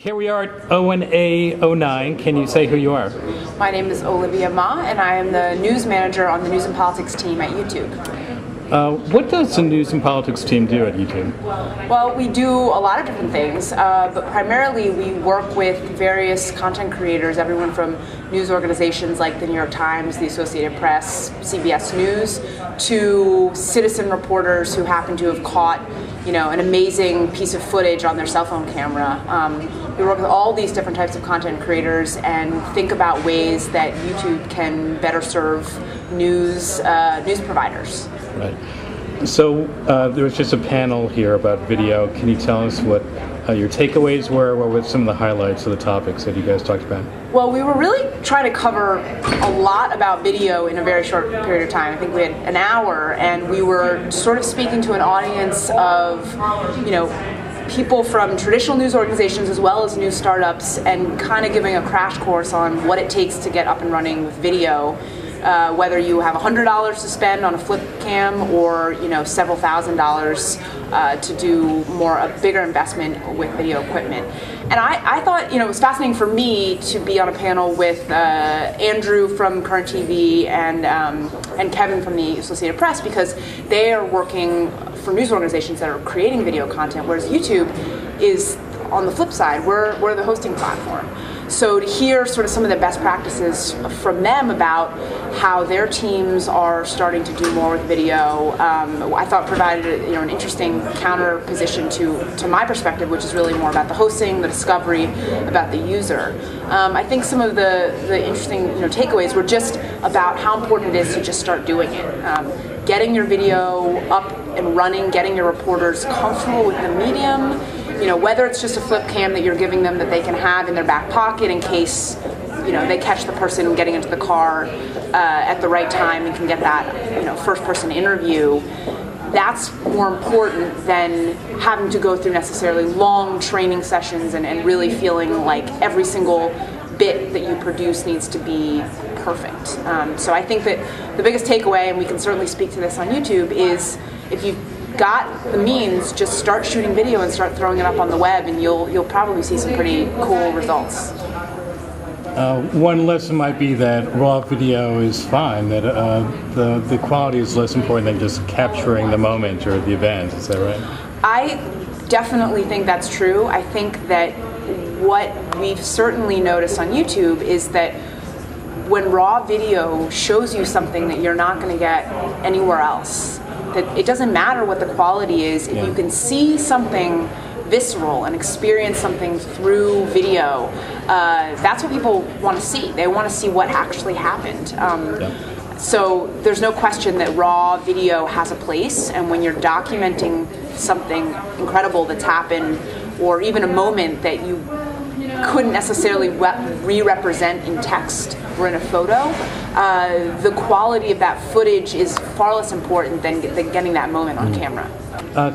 Here we are at O&A09. Can you say who you are? My name is Olivia Ma, and I am the news manager on the News and Politics team at YouTube. What does the News and Politics team do at YouTube? Well, we do a lot of different things, but primarily we work with various content creators, everyone from news organizations like the New York Times, the Associated Press, CBS News, to citizen reporters who happen to have caught, an amazing piece of footage on their cell phone camera. We work with all these different types of content creators and think about ways that YouTube can better serve news providers. Right. So there was just a panel here about video. Can you tell us what your takeaways were? What were some of the highlights of the topics that you guys talked about? Well, we were really trying to cover a lot about video in a very short period of time. I think we had an hour, and we were sort of speaking to an audience of, people from traditional news organizations as well as news startups, and kind of giving a crash course on what it takes to get up and running with video. Whether you have $100 to spend on a flip cam or several $1,000s to do a bigger investment with video equipment. And I thought it was fascinating for me to be on a panel with Andrew from Current TV and Kevin from the Associated Press, because they are working for news organizations that are creating video content, whereas YouTube is on the flip side. We're the hosting platform. So to hear sort of some of the best practices from them about how their teams are starting to do more with video, I thought provided an interesting counter position to my perspective, which is really more about the hosting, the discovery, about the user. I think some of the interesting takeaways were just about how important it is to just start doing it. Getting your video up and running, getting your reporters comfortable with the medium. Whether it's just a flip cam that you're giving them that they can have in their back pocket in case, they catch the person getting into the car at the right time and can get that, first-person interview. That's more important than having to go through necessarily long training sessions and really feeling like every single bit that you produce needs to be perfect. So I think that the biggest takeaway, and we can certainly speak to this on YouTube, is if you've got the means, just start shooting video and start throwing it up on the web, and you'll probably see some pretty cool results. One lesson might be that raw video is fine, that the quality is less important than just capturing the moment or the event. Is that right? I definitely think that's true. I think that what we've certainly noticed on YouTube is that when raw video shows you something that you're not going to get anywhere else, that it doesn't matter what the quality is, if you can see something visceral and experience something through video, that's what people want to see. They want to see what actually happened. So there's no question that raw video has a place, and when you're documenting something incredible that's happened, or even a moment that you couldn't necessarily re-represent in text or in a photo, the quality of that footage is far less important than getting that moment on camera.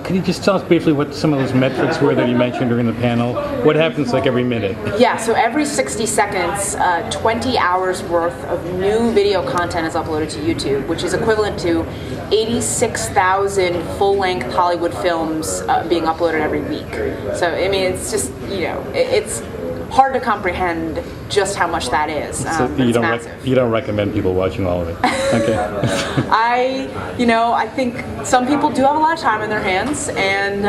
Could you just tell us briefly what some of those metrics were that you mentioned during the panel? What happens like every minute? Yeah, so every 60 seconds, 20 hours worth of new video content is uploaded to YouTube, which is equivalent to 86,000 full-length Hollywood films being uploaded every week. So, it's just, it's hard to comprehend just how much that is. So you don't recommend people watching all of it? Okay. I think some people do have a lot of time in their hands, and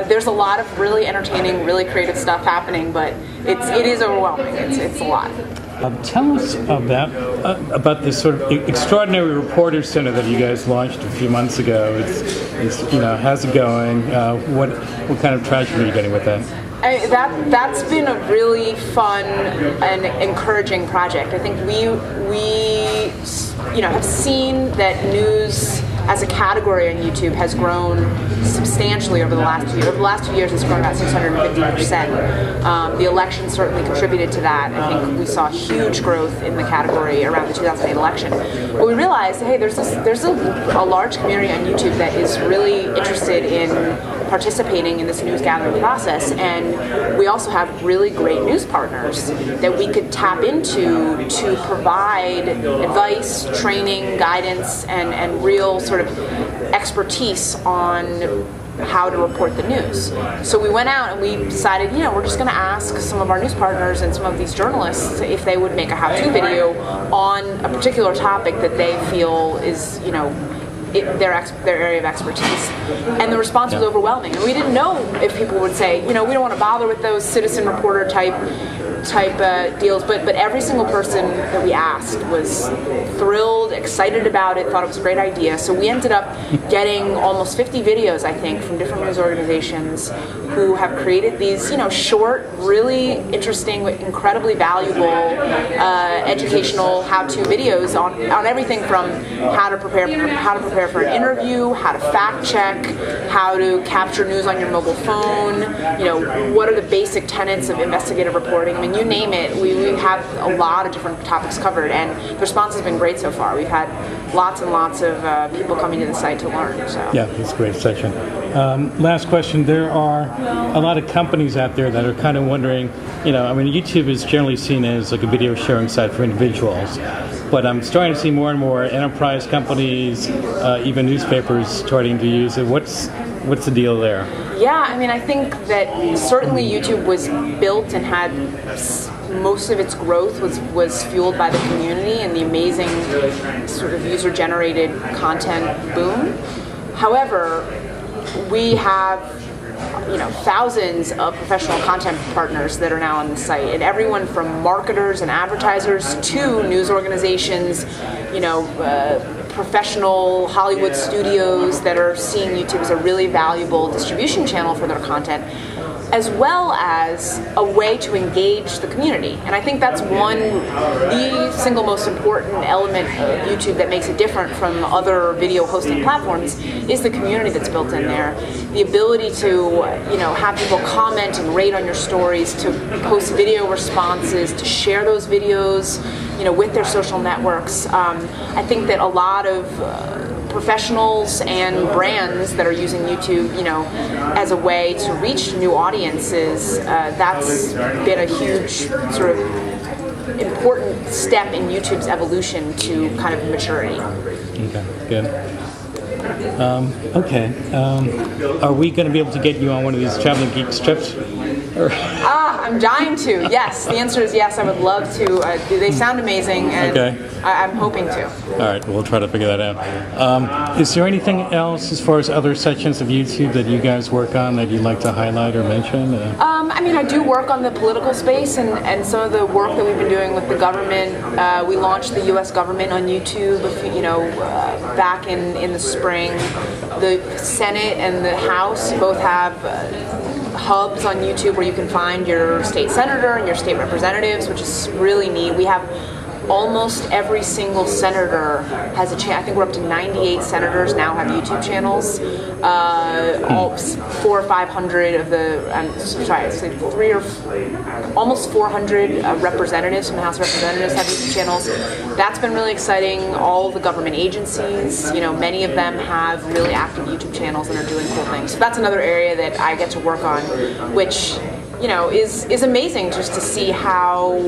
there's a lot of really entertaining, really creative stuff happening, but it is overwhelming. It's a lot. Tell us about this sort of extraordinary reporter center that you guys launched a few months ago. It's how's it going? What kind of traction are you getting with that? That's been a really fun and encouraging project. I think we have seen that news as a category on YouTube has grown substantially over the last 2 years. Over the last 2 years, it's grown about 650%. The election certainly contributed to that. I think we saw huge growth in the category around the 2008 election. But we realized, hey, there's a large community on YouTube that is really interested in participating in this news gathering process, and we also have really great news partners that we could tap into to provide advice, training, guidance, and real sort of expertise on how to report the news. So we went out and we decided, we're just going to ask some of our news partners and some of these journalists if they would make a how-to video on a particular topic that they feel is, their area of expertise. And the response was overwhelming. And we didn't know if people would say, we don't want to bother with those citizen reporter type deals, but every single person that we asked was thrilled, excited about it, thought it was a great idea. So we ended up getting almost 50 videos, I think, from different news organizations who have created these, short, really interesting, incredibly valuable, educational how-to videos on everything from how to prepare for an interview, how to fact check, how to capture news on your mobile phone, what are the basic tenets of investigative reporting. I mean, you name it, we have a lot of different topics covered, and the response has been great so far. We've had lots and lots of people coming to the site to learn. So. Yeah, it's a great section. Last question. There are a lot of companies out there that are kind of wondering, YouTube is generally seen as like a video sharing site for individuals, but I'm starting to see more and more enterprise companies, even newspapers starting to use it. What's the deal there? Yeah, I think that certainly YouTube was built and had most of its growth was fueled by the community and the amazing sort of user-generated content boom. However, we have thousands of professional content partners that are now on the site, and everyone from marketers and advertisers to news organizations, professional Hollywood studios that are seeing YouTube as a really valuable distribution channel for their content, as well as a way to engage the community. And I think that's the single most important element of YouTube that makes it different from other video hosting platforms is the community that's built in there. The ability to, have people comment and rate on your stories, to post video responses, to share those videos, with their social networks. I think that a lot of professionals and brands that are using YouTube, as a way to reach new audiences, that's been a huge sort of important step in YouTube's evolution to kind of maturity. Okay, good. Are we going to be able to get you on one of these Traveling Geeks trips? I'm dying to. Yes, the answer is yes. I would love to. They sound amazing, and I'm hoping to. All right, we'll try to figure that out. Is there anything else as far as other sections of YouTube that you guys work on that you'd like to highlight or mention? I do work on the political space and some of the work that we've been doing with the government. We launched the U.S. government on YouTube, back in the spring. The Senate and the House both have hubs on YouTube where you can find your state senator and your state representatives, which is really neat. We have almost every single senator has a channel. I think we're up to 98 senators now have YouTube channels. Four or 500 of almost 400 representatives from the House of Representatives have YouTube channels. That's been really exciting. All the government agencies, many of them have really active YouTube channels and are doing cool things. So that's another area that I get to work on, which is amazing just to see how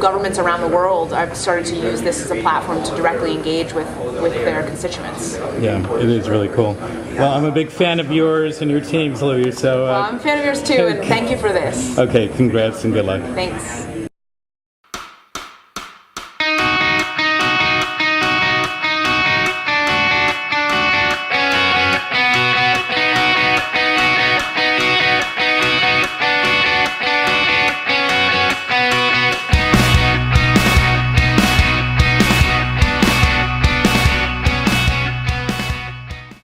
governments around the world have started to use this as a platform to directly engage with their constituents. Yeah, it is really cool. Well, I'm a big fan of yours and your teams, Olivia. So I'm a fan of yours too, and thank you for this. Okay, congrats and good luck. Thanks.